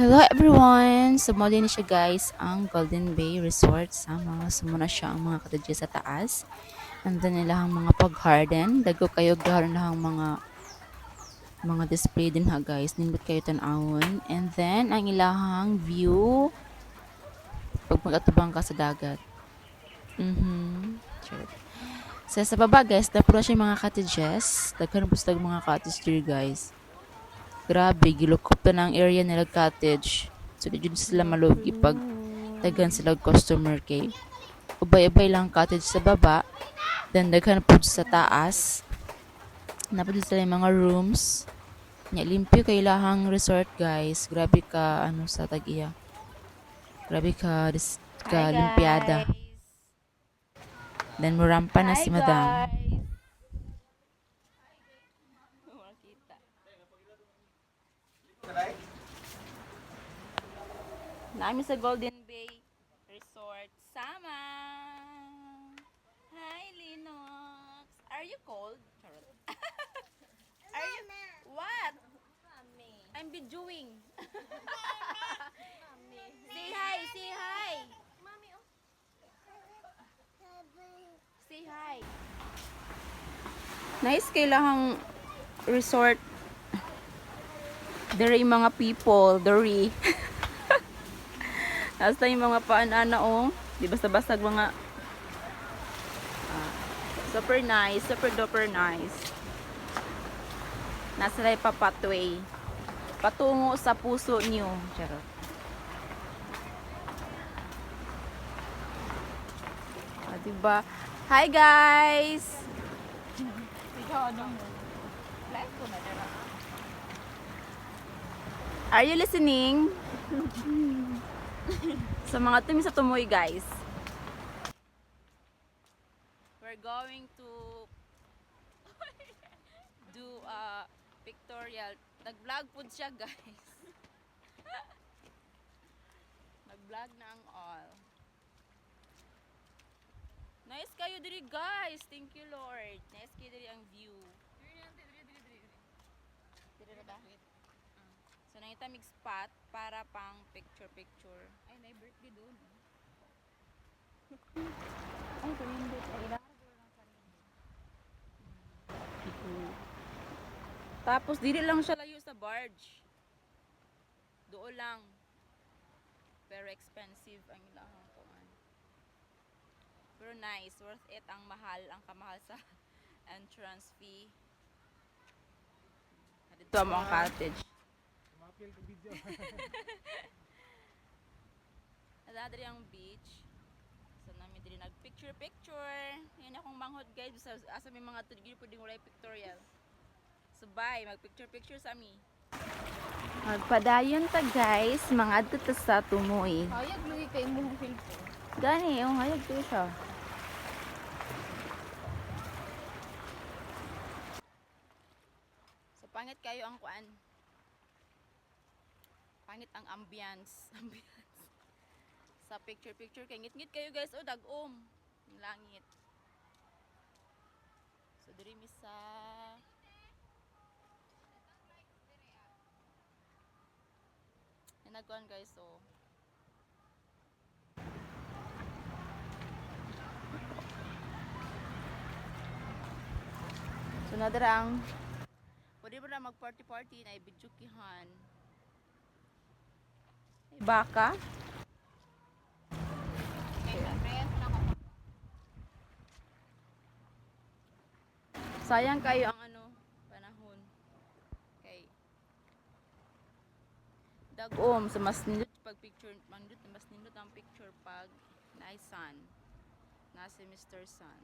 Hello everyone! So, mo din siya guys ang Golden Bay Resort sama. Sumuna siya ang mga cottages sa taas. And then nilahang mga pag-garden. Dago kayo garon lang mga display din ha guys. Nindot kayo tanawon. And then ang ilahang view pag mag-atubang ka sa dagat. Sure. So, sa baba guys, napuro siya mga cottages. Daghan po sa mga cottage diri guys. Grabe, gilukop na ng area nila cottage. So, di dyan sila malugi pag tagan sila customer kay. Ubay-ubay lang cottage sa baba. Then, daghan po sa taas. Napod sila yung mga rooms. Nya, limpyo kay lahang resort, guys. Grabe ka, sa Tagiya. Grabe ka, ka limpiada. Then, murampa na si madam. Namin sa Golden Bay Resort. Sama! Hi, Linux! Are you cold? Charot. Are you... What? I'm videoing. Say hi! Say hi! Say hi! Nice kailahang resort. There yung mga people. There Nasa yung mga paanana di basta-basta mga super nice, super duper nice. Nasa yung papatway. Patungo sa puso niyo. Charot. Diba? Hi guys! Are you listening? Sa mga tumi sa tumoy guys. We're going to do a pictorial. Nag-vlog po siya guys. Nag-vlog na ang all. Nice kayo diri guys. Thank you Lord. Nice kayo diri ang view. Diri na ba? So nangita mig spot para pang picture. Ay, na birthday doon. Ay, kumindot. Ay, tapos dili lang siya layo sa barge. Doon lang. Pero expensive ang ilahang kuan. Pero nice, worth it ang kamahal sa entrance fee. Dito ang mga cottage. Nadadari ang beach. So namin din nag-picture. Yan akong manghod guys. Asa may mga tudgil pwedeng walay pictorial. So bye, mag-picture sa mi. Magpadayon ta guys, mga adto ta sa tumoy. Hayag lugi kay imong filter. Gani, yung hayag to siya. So pangit kayo ang kuan. Pangit ang ambience. Sa picture kay ngit-ngit kayo guys, dag-om ng langit. So diri mi sa nagkuan guys, so nadarang pwede mo na mag party na ibidjukihan baka sayang kayo ang panahon kay dagom sa mas nindot pag picture mas nindot ang picture pag naay sun si Mr. Sun.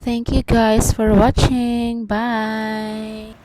Thank you guys for watching. Bye.